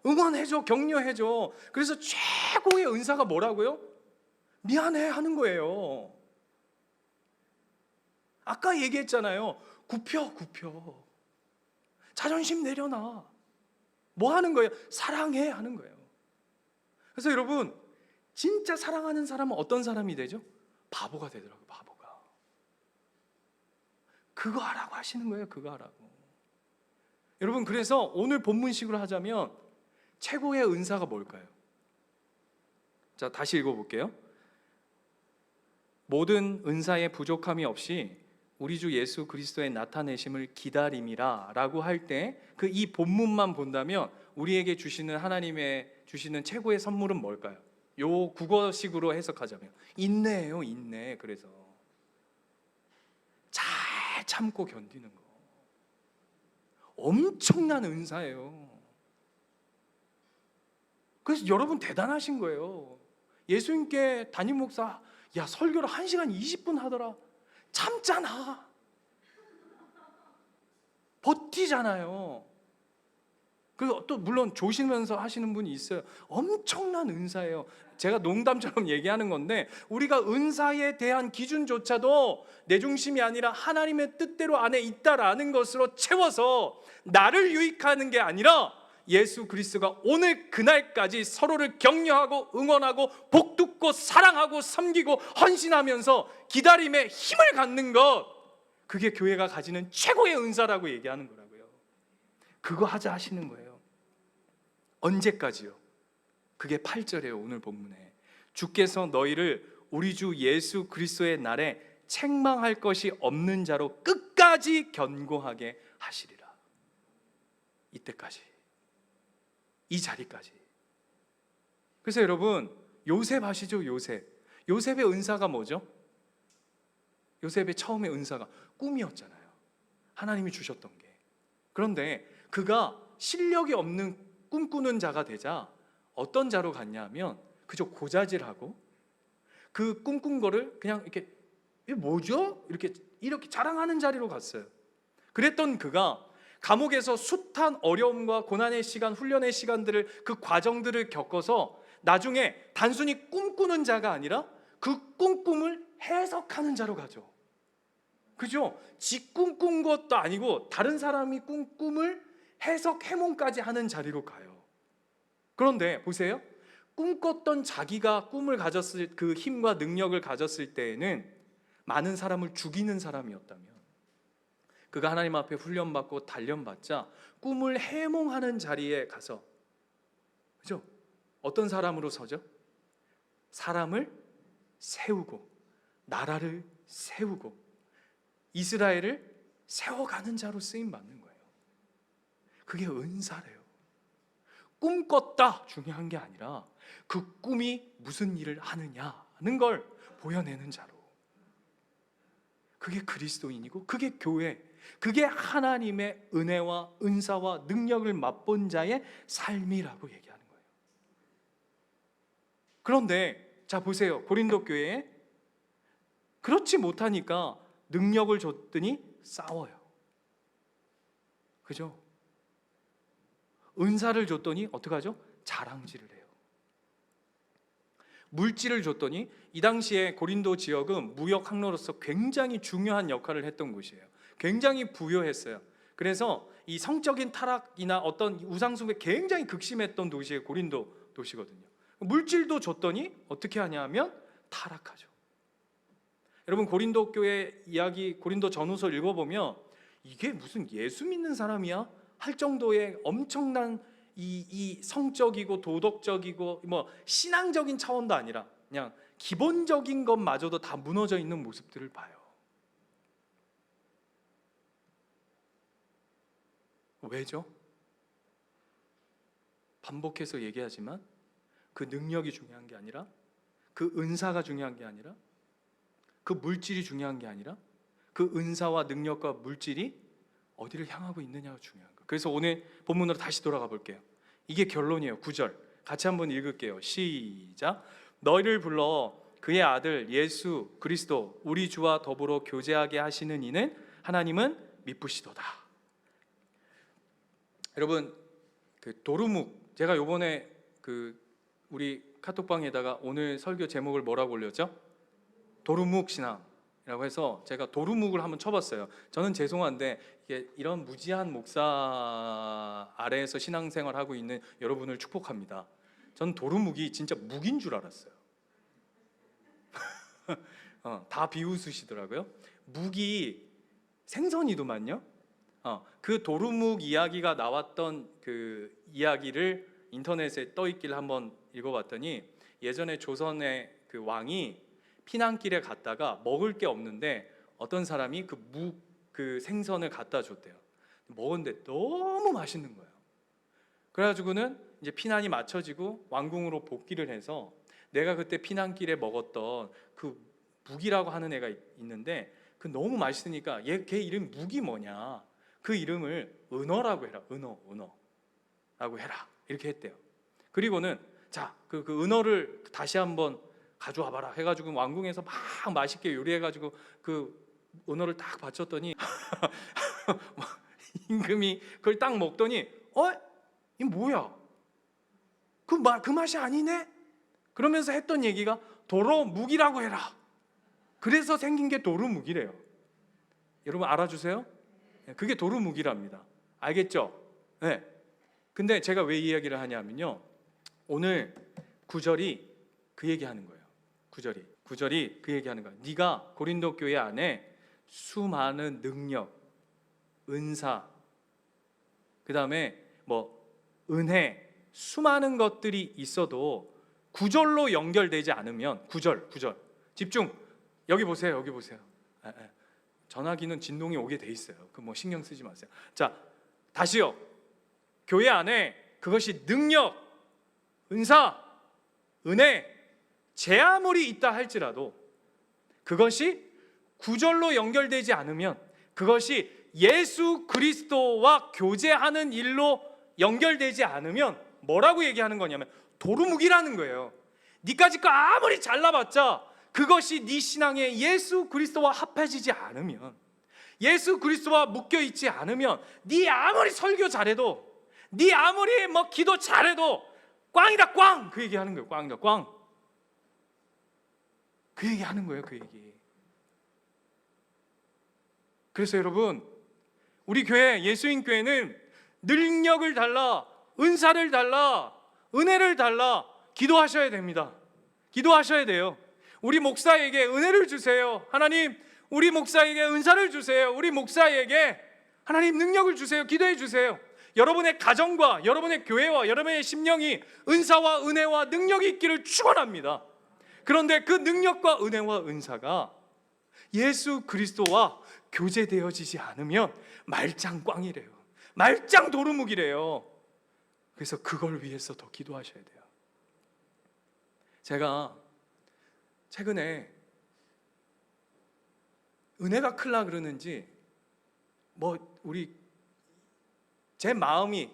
응원해줘, 격려해줘. 그래서 최고의 은사가 뭐라고요? 미안해 하는 거예요. 아까 얘기했잖아요. 굽혀. 자존심 내려놔. 뭐 하는 거예요? 사랑해 하는 거예요. 그래서 여러분, 진짜 사랑하는 사람은 어떤 사람이 되죠? 바보가 되더라고요. 바보가. 그거 하라고 하시는 거예요. 그거 하라고. 여러분, 그래서 오늘 본문식으로 하자면 최고의 은사가 뭘까요? 자, 다시 읽어볼게요. 모든 은사의 부족함이 없이 우리 주 예수 그리스도의 나타내심을 기다림이라 라고 할 때 그 이 본문만 본다면 우리에게 주시는 하나님의 주시는 최고의 선물은 뭘까요? 요 국어식으로 해석하자면 인내예요. 인내. 그래서 잘 참고 견디는 거 엄청난 은사예요. 그래서 여러분 대단하신 거예요. 예수님께 담임 목사 야 설교를 1시간 20분 하더라. 참잖아. 버티잖아요. 그리고 또 물론 조시면서 하시는 분이 있어요. 엄청난 은사예요. 제가 농담처럼 얘기하는 건데 우리가 은사에 대한 기준조차도 내 중심이 아니라 하나님의 뜻대로 안에 있다라는 것으로 채워서 나를 유익하는 게 아니라 예수 그리스도가 오늘 그날까지 서로를 격려하고 응원하고 복돋고 사랑하고 섬기고 헌신하면서 기다림에 힘을 갖는 것, 그게 교회가 가지는 최고의 은사라고 얘기하는 거라고요. 그거 하자 하시는 거예요. 언제까지요? 그게 8절이에요. 오늘 본문에 주께서 너희를 우리 주 예수 그리스도의 날에 책망할 것이 없는 자로 끝까지 견고하게 하시리라. 이때까지, 이 자리까지. 그래서 여러분, 요셉 아시죠? 요셉의 은사가 뭐죠? 요셉의 처음의 은사가 꿈이었잖아요. 하나님이 주셨던 게. 그런데 그가 실력이 없는 꿈꾸는 자가 되자 어떤 자로 갔냐면 그저 고자질하고 그 꿈꾼 거를 그냥 이렇게 이게 뭐죠? 이렇게 자랑하는 자리로 갔어요. 그랬던 그가 감옥에서 숱한 어려움과 고난의 시간, 훈련의 시간들을 그 과정들을 겪어서 나중에 단순히 꿈꾸는 자가 아니라 그 꿈꿈을 해석하는 자로 가죠. 그죠? 지 꿈꾼 것도 아니고 다른 사람이 꿈을 해석, 해몽까지 하는 자리로 가요. 그런데 보세요. 꿈꿨던 자기가 꿈을 가졌을 그 힘과 능력을 가졌을 때에는 많은 사람을 죽이는 사람이었다면 그가 하나님 앞에 훈련받고 단련받자 꿈을 해몽하는 자리에 가서, 그죠? 어떤 사람으로 서죠? 사람을 세우고 나라를 세우고 이스라엘을 세워가는 자로 쓰임받는 거예요. 그게 은사래요. 꿈꿨다 중요한 게 아니라 그 꿈이 무슨 일을 하느냐는 걸 보여내는 자로. 그게 그리스도인이고 그게 교회, 그게 하나님의 은혜와 은사와 능력을 맛본 자의 삶이라고 얘기하는 거예요. 그런데 자 보세요. 고린도 교회에 그렇지 못하니까 능력을 줬더니 싸워요. 그죠? 은사를 줬더니 어떡하죠? 자랑질을 해요. 물질을 줬더니 이 당시에 고린도 지역은 무역 항로로서 굉장히 중요한 역할을 했던 곳이에요. 굉장히 부유했어요. 그래서 이 성적인 타락이나 어떤 우상숭배에 굉장히 극심했던 도시가 고린도 도시거든요. 물질도 줬더니 어떻게 하냐면 타락하죠. 여러분 고린도 교회 이야기, 고린도 전후서 읽어보면 이게 무슨 예수 믿는 사람이야? 할 정도의 엄청난 이 성적이고 도덕적이고 뭐 신앙적인 차원도 아니라 그냥 기본적인 것마저도 다 무너져 있는 모습들을 봐요. 왜죠? 반복해서 얘기하지만 그 능력이 중요한 게 아니라 그 은사가 중요한 게 아니라 그 물질이 중요한 게 아니라 그 은사와 능력과 물질이 어디를 향하고 있느냐가 중요한 거예요. 그래서 오늘 본문으로 다시 돌아가 볼게요. 이게 결론이에요. 9절 같이 한번 읽을게요. 시작. 너희를 불러 그의 아들 예수 그리스도 우리 주와 더불어 교제하게 하시는 이는 하나님은 미쁘시도다. 여러분, 그 도루묵, 제가 요번에 그 우리 카톡방에다가 오늘 설교 제목을 뭐라고 올렸죠? 도루묵 신앙이라고 해서 제가 도루묵을 한번 쳐봤어요. 저는 죄송한데 이게 이런 무지한 목사 아래에서 신앙생활하고 있는 여러분을 축복합니다. 전 도루묵이 진짜 묵인 줄 알았어요. 다 비웃으시더라고요. 묵이 생선이더만요. 그 도루묵 이야기가 나왔던 그 이야기를 인터넷에 떠 있길 한번 읽어봤더니 예전에 조선의 그 왕이 피난길에 갔다가 먹을 게 없는데 어떤 사람이 그 생선을 갖다 줬대요. 먹었는데 너무 맛있는 거예요. 그래가지고는 이제 피난이 맞춰지고 왕궁으로 복귀를 해서 내가 그때 피난길에 먹었던 그 묵이라고 하는 애가 있는데 그 너무 맛있으니까 걔 이름 묵이 뭐냐, 그 이름을 은어라고 해라, 은어라고 해라, 이렇게 했대요. 그리고는 자, 그 은어를 다시 한번 가져와 봐라 해가지고 왕궁에서 막 맛있게 요리해가지고 그 은어를 딱 바쳤더니 임금이 그걸 딱 먹더니 이 뭐야? 그 맛이 아니네? 그러면서 했던 얘기가 도루묵이라고 해라. 그래서 생긴 게 도루묵이래요. 여러분 알아주세요? 그게 도루묵이랍니다. 알겠죠? 네. 근데 제가 왜 이 이야기를 하냐면요, 오늘 9절이 그 얘기하는 거예요. 9절이 그 얘기하는 거예요. 네가 고린도 교회 안에 수많은 능력, 은사, 그 다음에 은혜, 수많은 것들이 있어도 9절로 연결되지 않으면 9절 집중. 여기 보세요. 전화기는 진동이 오게 돼 있어요. 신경 쓰지 마세요. 자, 다시요. 교회 안에 그것이 능력, 은사, 은혜, 제 아무리 있다 할지라도 그것이 9절로 연결되지 않으면, 그것이 예수 그리스도와 교제하는 일로 연결되지 않으면 뭐라고 얘기하는 거냐면 도루묵이라는 거예요. 니까짓 거 아무리 잘나봤자 그것이 네 신앙에 예수 그리스도와 합해지지 않으면, 예수 그리스도와 묶여있지 않으면 네 아무리 설교 잘해도, 네 아무리 기도 잘해도 꽝이다, 꽝! 그 얘기하는 거예요. 꽝이다, 꽝. 그 얘기하는 거예요. 그 얘기. 그래서 여러분, 우리 교회, 예수인 교회는 능력을 달라, 은사를 달라, 은혜를 달라 기도하셔야 됩니다. 기도하셔야 돼요. 우리 목사에게 은혜를 주세요. 하나님, 우리 목사에게 은사를 주세요. 우리 목사에게 하나님 능력을 주세요. 기도해 주세요. 여러분의 가정과 여러분의 교회와 여러분의 심령이 은사와 은혜와 능력이 있기를 축원합니다. 그런데 그 능력과 은혜와 은사가 예수 그리스도와 교제되어지지 않으면 말짱 꽝이래요. 말짱 도루묵이래요. 그래서 그걸 위해서 더 기도하셔야 돼요. 제가 최근에 은혜가 클라 그러는지 제 마음이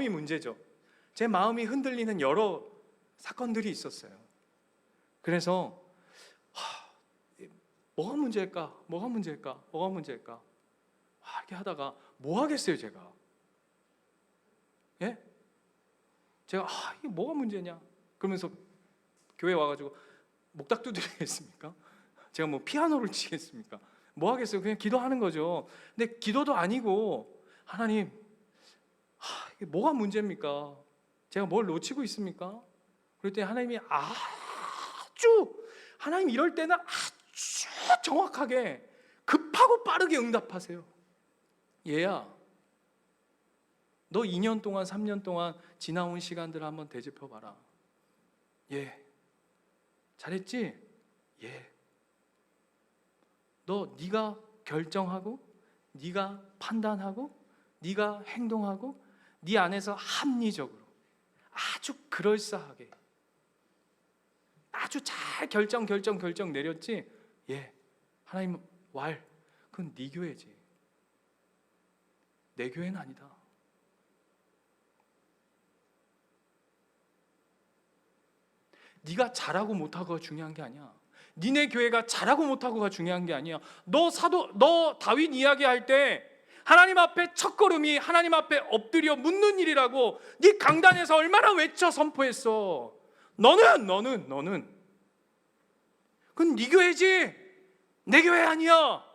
문제죠. 제 마음이 흔들리는 여러 사건들이 있었어요. 그래서 뭐가 문제일까? 이렇게 하다가 뭐 하겠어요, 제가? 예? 제가 이게 뭐가 문제냐? 그러면서 교회 와가지고 목닥 두드리겠습니까? 제가 피아노를 치겠습니까? 뭐 하겠어요? 그냥 기도하는 거죠. 근데 기도도 아니고, 하나님, 이게 뭐가 문제입니까? 제가 뭘 놓치고 있습니까? 그랬더니 하나님이 하나님 이럴 때는 아주 정확하게 급하고 빠르게 응답하세요. 얘야, 너 2년 동안 3년 동안 지나온 시간들을 한번 되짚어봐라. 잘했지? 네가 결정하고, 네가 판단하고, 네가 행동하고, 네 안에서 합리적으로 아주 그럴싸하게 아주 잘 결정 내렸지? 하나님 그건 네 교회지, 내 교회는 아니다. 네가 잘하고 못하고가 중요한 게 아니야. 니네 교회가 잘하고 못하고가 중요한 게 아니야. 너 다윗 이야기할 때 하나님 앞에 첫걸음이 하나님 앞에 엎드려 묻는 일이라고 네 강단에서 얼마나 외쳐 선포했어. 너는 그건 네 교회지 내 교회 아니야.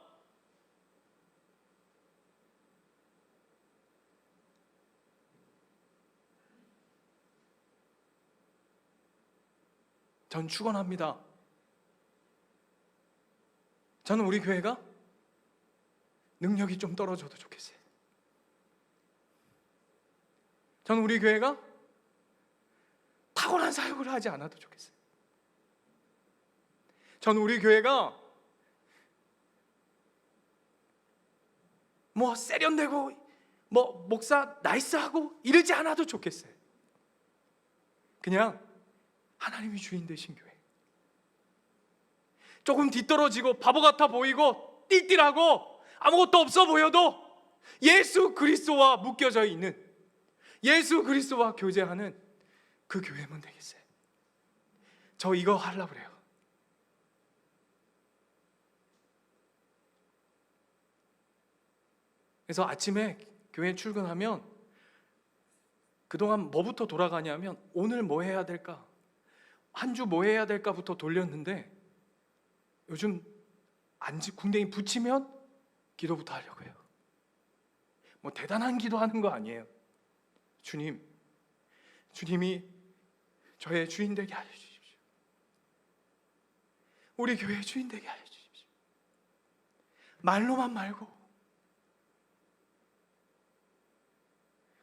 전 축원합니다. 저는 우리 교회가 능력이 좀 떨어져도 좋겠어요. 저는 우리 교회가 탁월한 사역을 하지 않아도 좋겠어요. 저는 우리 교회가 뭐 세련되고 뭐 목사 나이스하고 이러지 않아도 좋겠어요. 그냥 하나님이 주인 되신 교회. 조금 뒤떨어지고 바보 같아 보이고 띨띨하고 아무것도 없어 보여도 예수 그리스도와 묶여져 있는, 예수 그리스도와 교제하는 그 교회면 되겠어요. 저 이거 하려고 그래요. 그래서 아침에 교회 출근하면 그동안 뭐부터 돌아가냐면 오늘 뭐 해야 될까? 한 주 뭐 해야 될까부터 돌렸는데 요즘 궁뎅이 붙이면 기도부터 하려고 해요. 뭐 대단한 기도하는 거 아니에요. 주님이 저의 주인 되게 하여 주십시오. 우리 교회의 주인 되게 하여 주십시오. 말로만 말고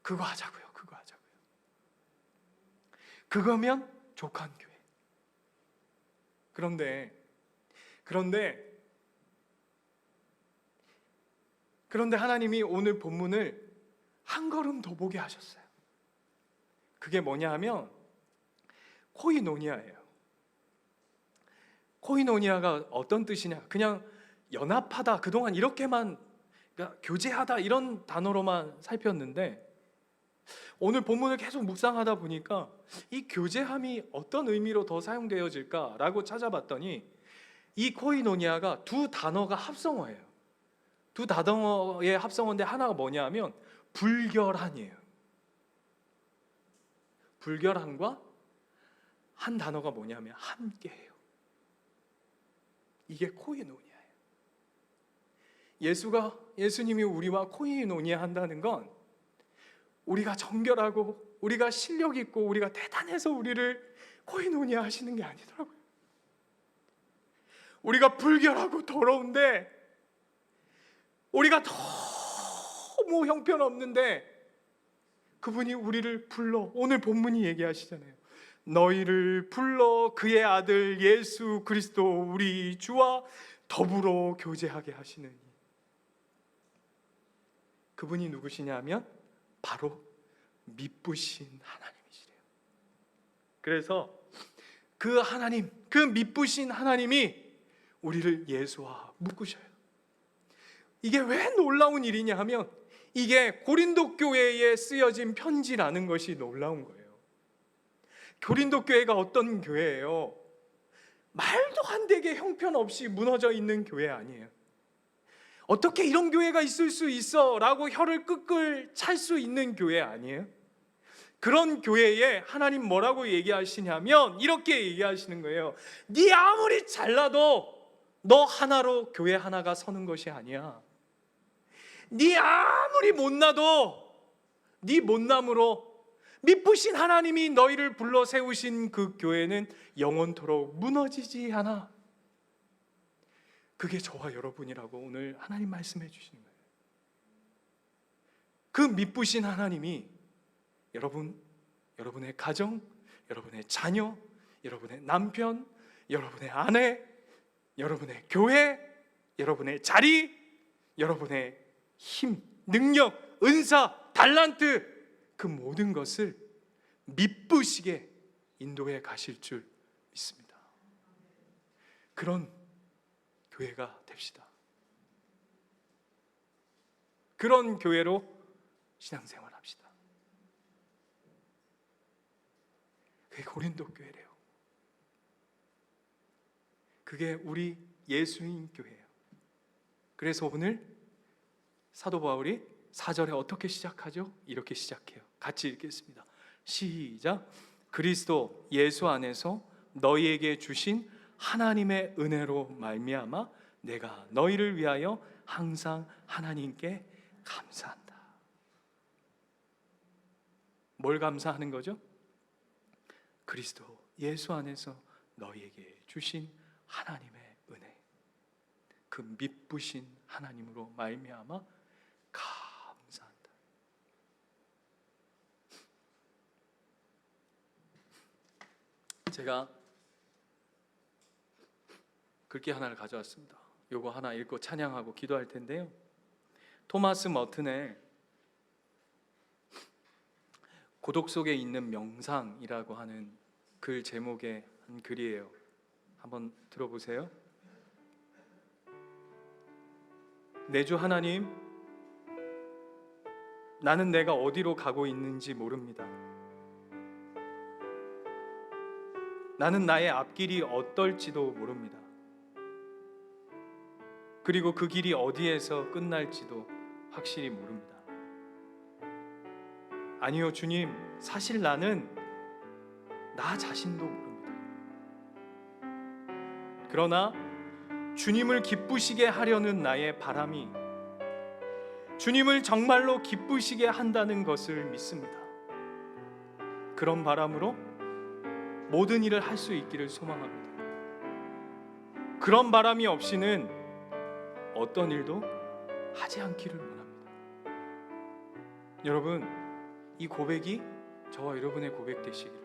그거 하자고요. 그거면 족한 교회. 그런데 하나님이 오늘 본문을 한 걸음 더 보게 하셨어요. 그게 뭐냐 하면 코이노니아예요. 코이노니아가 어떤 뜻이냐? 그냥 연합하다, 그동안 이렇게만, 그러니까 교제하다 이런 단어로만 살폈는데 오늘 본문을 계속 묵상하다 보니까 이 교제함이 어떤 의미로 더 사용되어질까라고 찾아봤더니 이 코이노니아가 두 단어가 합성어예요. 두 단어의 합성어인데 하나가 뭐냐 하면 불결한이에요. 불결한과 한 단어가 뭐냐면 함께해요. 이게 코이노니아예요. 예수님이 우리와 코이노니아 한다는 건 우리가 정결하고 우리가 실력 있고 우리가 대단해서 우리를 코이노니아 하시는 게 아니더라고요. 우리가 불결하고 더러운데, 우리가 너무 형편없는데 그분이 우리를 불러, 오늘 본문이 얘기하시잖아요. 너희를 불러 그의 아들 예수 그리스도 우리 주와 더불어 교제하게 하시느니. 그분이 누구시냐면 바로 미쁘신 하나님이시래요. 그래서 그 하나님, 그 미쁘신 하나님이 우리를 예수와 묶으셔요. 이게 왜 놀라운 일이냐 하면 이게 고린도 교회에 쓰여진 편지라는 것이 놀라운 거예요. 고린도 교회가 어떤 교회예요? 말도 안 되게 형편없이 무너져 있는 교회 아니에요. 어떻게 이런 교회가 있을 수 있어? 라고 혀를 끄끌 찰 수 있는 교회 아니에요? 그런 교회에 하나님 뭐라고 얘기하시냐면 이렇게 얘기하시는 거예요. 네 아무리 잘나도 너 하나로 교회 하나가 서는 것이 아니야. 네 아무리 못나도 네 못남으로 미쁘신 하나님이 너희를 불러 세우신 그 교회는 영원토록 무너지지 않아. 그게 저와 여러분이라고 오늘 하나님 말씀해 주시는 거예요. 그 미쁘신 하나님이 여러분의 가정, 여러분의 자녀, 여러분의 남편, 여러분의 아내, 여러분의 교회, 여러분의 자리, 여러분의 힘, 능력, 은사, 달란트, 그 모든 것을 미쁘시게 인도해 가실 줄 믿습니다. 그런 교회가 됩시다. 그런 교회로 신앙생활 합시다. 그게 고린도 교회래요. 그 그게 우리 예수님 교회예요. 그래서 오늘 사도 바울이 4절에 어떻게 시작하죠? 이렇게 시작해요. 같이 읽겠습니다. 시작. 그리스도 예수 안에서 너희에게 주신 하나님의 은혜로 말미암아 내가 너희를 위하여 항상 하나님께 감사한다. 뭘 감사하는 거죠? 그리스도 예수 안에서 너희에게 주신 하나님의 은혜, 그 미쁘신 하나님으로 말미암아 감사한다. 제가 글귀 하나를 가져왔습니다. 요거 하나 읽고 찬양하고 기도할 텐데요. 토마스 머튼의 고독 속에 있는 명상이라고 하는 글 제목의 한 글이에요. 한번 들어보세요. 내 주 하나님, 나는 내가 어디로 가고 있는지 모릅니다. 나는 나의 앞길이 어떨지도 모릅니다. 그리고 그 길이 어디에서 끝날지도 확실히 모릅니다. 아니요, 주님, 사실 나는 나 자신도 모릅니다. 그러나 주님을 기쁘시게 하려는 나의 바람이 주님을 정말로 기쁘시게 한다는 것을 믿습니다. 그런 바람으로 모든 일을 할 수 있기를 소망합니다. 그런 바람이 없이는 어떤 일도 하지 않기를 원합니다. 여러분, 이 고백이 저와 여러분의 고백 되시기를